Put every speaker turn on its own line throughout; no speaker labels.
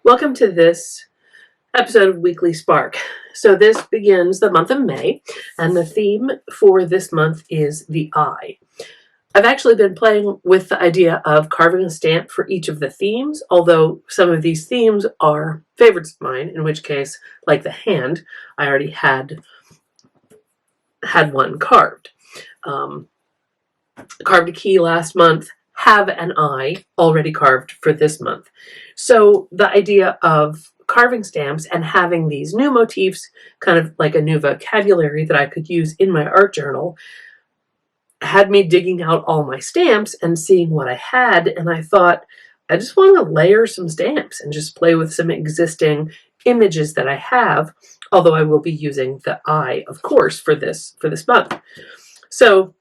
Welcome to this episode of Weekly Spark. So this begins the month of May, and the theme for this month is the eye. I've actually been playing with the idea of carving a stamp for each of the themes, although some of these themes are favorites of mine, in which case, like the hand, I already had one carved. Carved a key last month, have an eye already carved for this month. So the idea of carving stamps and having these new motifs, kind of like a new vocabulary that I could use in my art journal, had me digging out all my stamps and seeing what I had, and I thought, I just want to layer some stamps and just play with some existing images that I have, although I will be using the eye, of course, for this month. So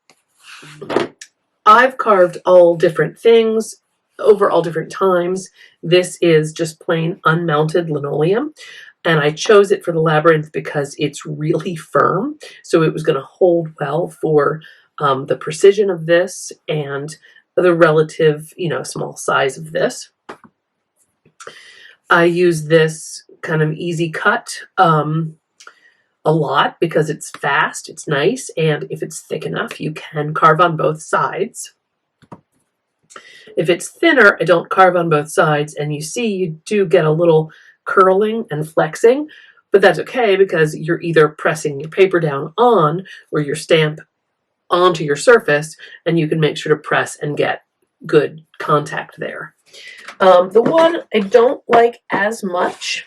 I've carved all different things over all different times. This is just plain unmelted linoleum, and I chose it for the labyrinth because it's really firm, so it was going to hold well for the precision of this and the relative, small size of this. I use this kind of easy cut a lot because it's fast, it's nice, and if it's thick enough, you can carve on both sides. If it's thinner, I don't carve on both sides, and you see you do get a little curling and flexing, but that's okay because you're either pressing your paper down on or your stamp onto your surface, and you can make sure to press and get good contact there. The one I don't like as much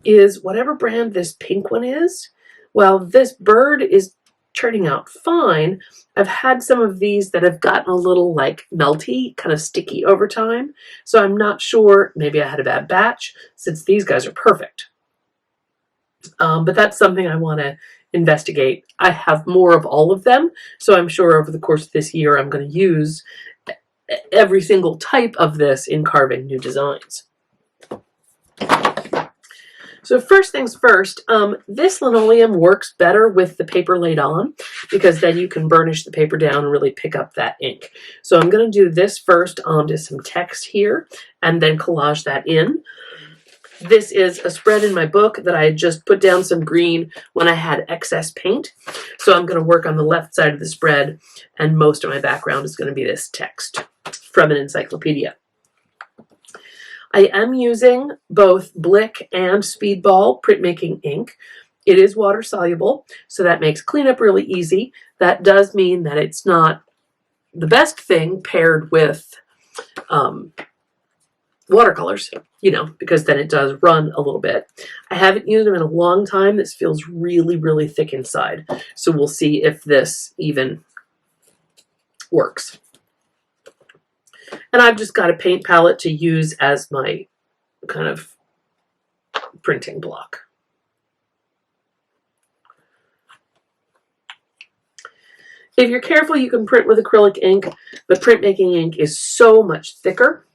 is whatever brand this pink one is. Well, this bird is turning out fine. I've had some of these that have gotten a little like melty, kind of sticky over time, so I'm not sure, maybe I had a bad batch, since these guys are perfect. But that's something I want to investigate. I have more of all of them, so I'm sure over the course of this year I'm going to use every single type of this in carving new designs. So first things first, this linoleum works better with the paper laid on because then you can burnish the paper down and really pick up that ink. So I'm going to do this first onto some text here and then collage that in. This is a spread in my book that I had just put down some green when I had excess paint. So I'm going to work on the left side of the spread, and most of my background is going to be this text from an encyclopedia. I am using both Blick and Speedball printmaking ink. It is water soluble, so that makes cleanup really easy. That does mean that it's not the best thing paired with watercolors, because then it does run a little bit. I haven't used them in a long time. This feels really, really thick inside. So we'll see if this even works. And I've just got a paint palette to use as my kind of printing block. If you're careful, you can print with acrylic ink, but printmaking ink is so much thicker.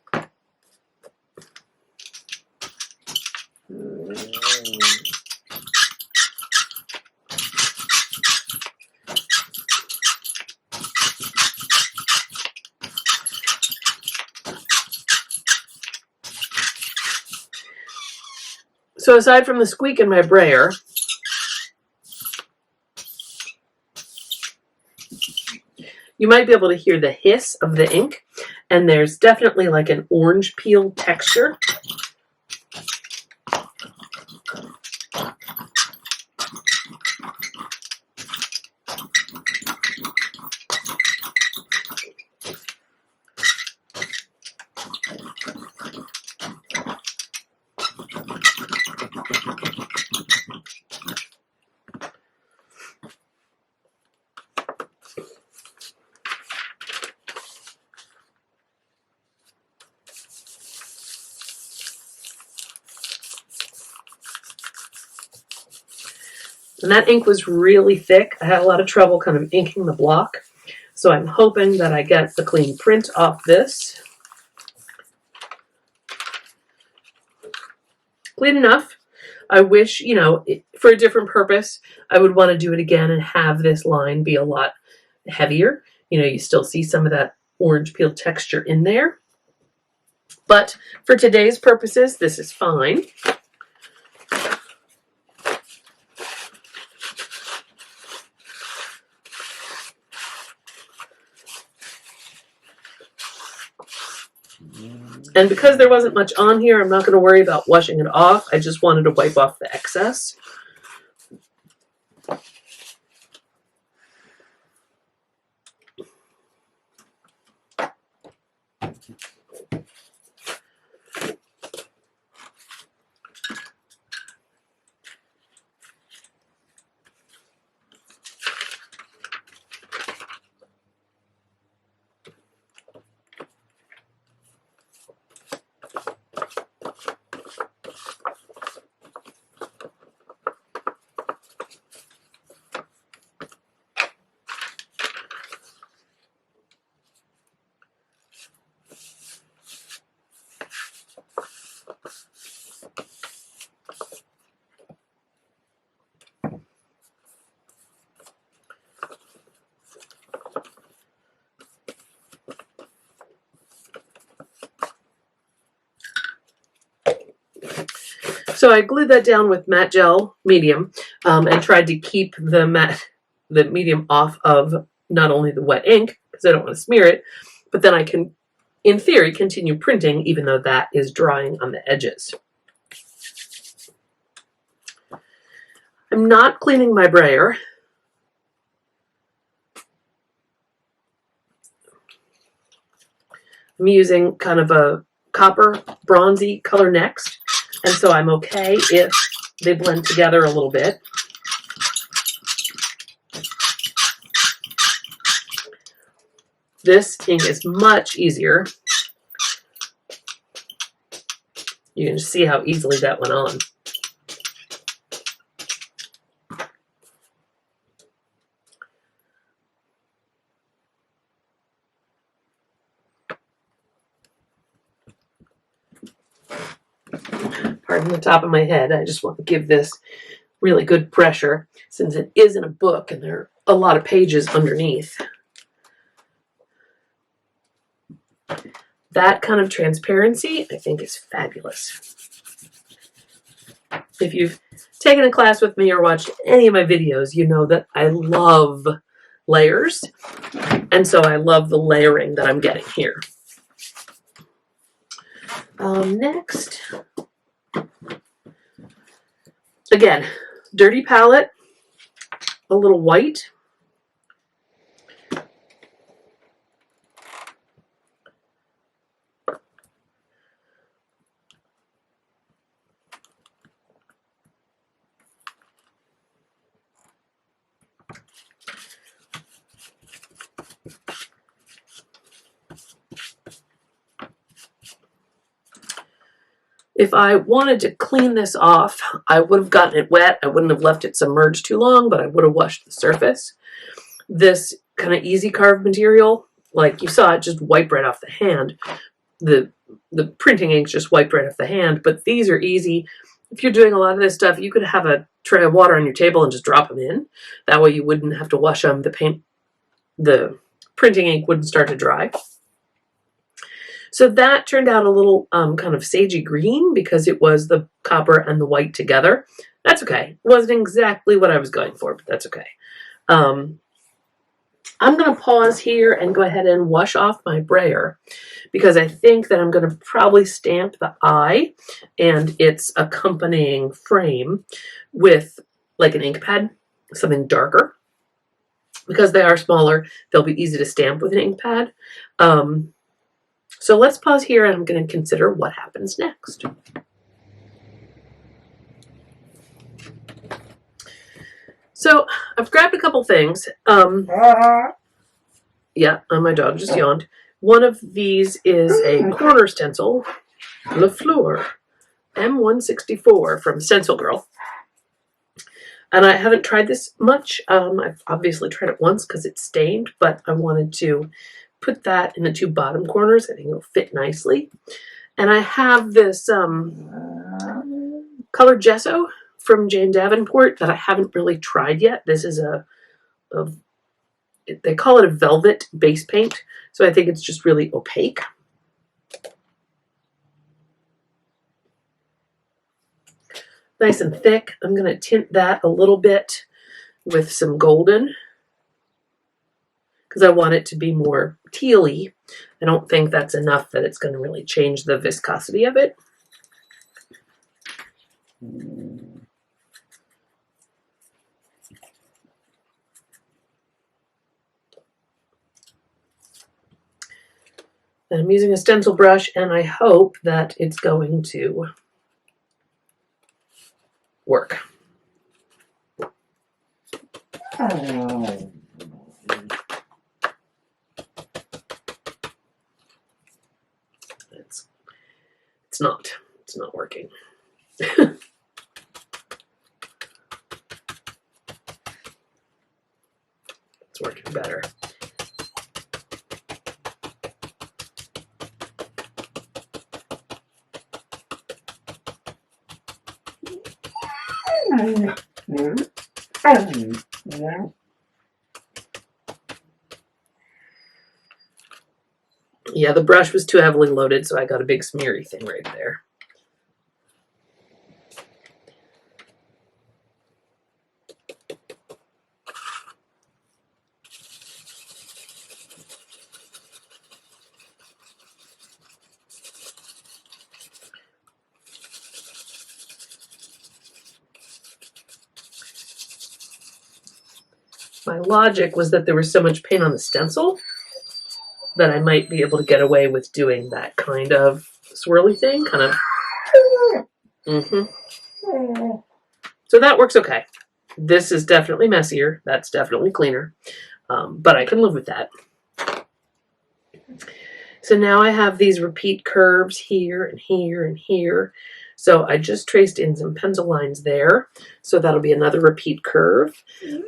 So aside from the squeak in my brayer, you might be able to hear the hiss of the ink, and there's definitely like an orange peel texture. And that ink was really thick. I had a lot of trouble kind of inking the block. So I'm hoping that I get the clean print off this. Clean enough. I wish, for a different purpose, I would want to do it again and have this line be a lot heavier. You still see some of that orange peel texture in there. But for today's purposes, this is fine. And because there wasn't much on here, I'm not going to worry about washing it off. I just wanted to wipe off the excess. So I glued that down with matte gel medium and tried to keep the medium off of not only the wet ink, because I don't want to smear it, but then I can, in theory, continue printing even though that is drying on the edges. I'm not cleaning my brayer. I'm using kind of a copper bronzy color next, and so I'm okay if they blend together a little bit. This ink is much easier. You can just see how easily that went on. Pardon the top of my head. I just want to give this really good pressure since it is in a book and there are a lot of pages underneath. That kind of transparency, I think, is fabulous. If you've taken a class with me or watched any of my videos, you know that I love layers, and so I love the layering that I'm getting here. Next, again, dirty palette, a little white. If I wanted to clean this off, I would have gotten it wet. I wouldn't have left it submerged too long, but I would have washed the surface. This kind of easy carved material, like you saw, it just wiped right off the hand. The printing inks just wiped right off the hand, but these are easy. If you're doing a lot of this stuff, you could have a tray of water on your table and just drop them in. That way you wouldn't have to wash them. The printing ink wouldn't start to dry. So that turned out a little kind of sagey green because it was the copper and the white together. That's okay. It wasn't exactly what I was going for, but that's okay. I'm going to pause here and go ahead and wash off my brayer because I think that I'm going to probably stamp the eye and its accompanying frame with like an ink pad, something darker. Because they are smaller, they'll be easy to stamp with an ink pad. So let's pause here and I'm going to consider what happens next. So I've grabbed a couple things. Yeah, my dog just yawned. One of these is a corner stencil, Le Fleur M164 from Stencil Girl. And I haven't tried this much. I've obviously tried it once because it's stained, but I wanted to put that in the two bottom corners. I think it'll fit nicely. And I have this colored gesso from Jane Davenport that I haven't really tried yet. This is they call it a velvet base paint, so I think it's just really opaque. nice and thick. I'm going to tint that a little bit with some golden because I want it to be more tealy. I don't think that's enough that it's going to really change the viscosity of it. And I'm using a stencil brush, and I hope that it's going to work. It's not working. It's working better. Yeah, the brush was too heavily loaded, so I got a big smeary thing right there. My logic was that there was so much paint on the stencil that I might be able to get away with doing that kind of swirly thing, kind of. So that works okay. This is definitely messier. That's definitely cleaner, but I can live with that. So now I have these repeat curves here and here and here. So I just traced in some pencil lines there. So that'll be another repeat curve.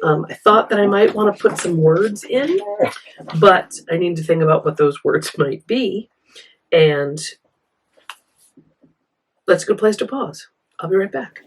I thought that I might want to put some words in, but I need to think about what those words might be. And that's a good place to pause. I'll be right back.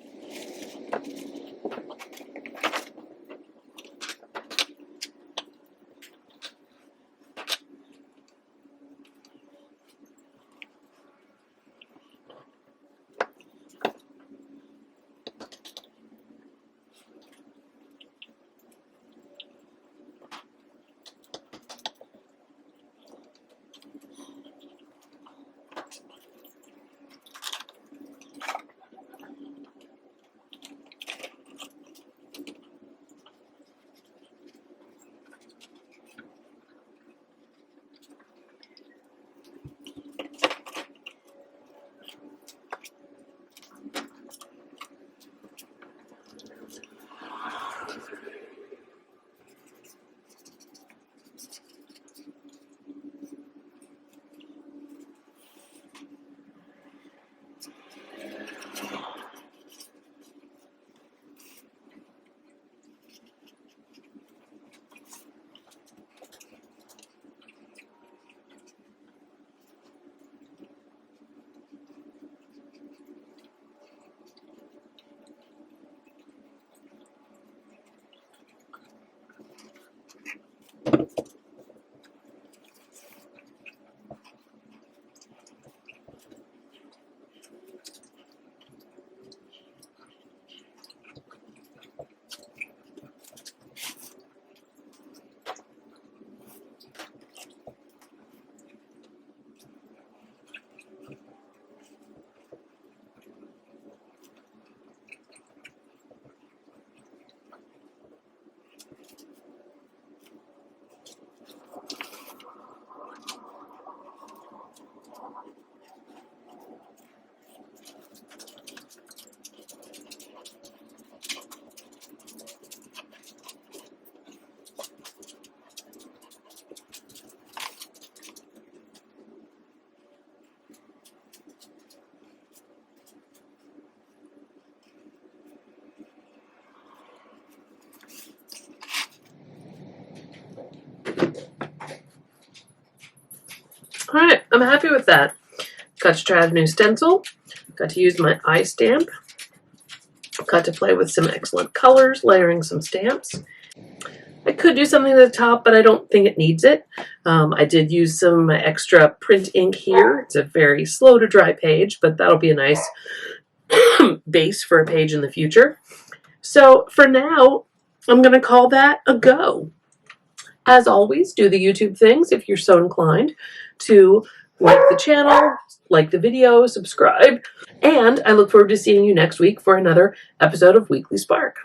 All right, I'm happy with that. Got to try a new stencil. Got to use my eye stamp. Got to play with some excellent colors, layering some stamps. I could do something at the top, but I don't think it needs it. I did use some of my extra print ink here. It's a very slow to dry page, but that'll be a nice base for a page in the future. So for now, I'm going to call that a go. As always, do the YouTube things if you're so inclined to like the channel, like the video, subscribe, and I look forward to seeing you next week for another episode of Weekly Spark.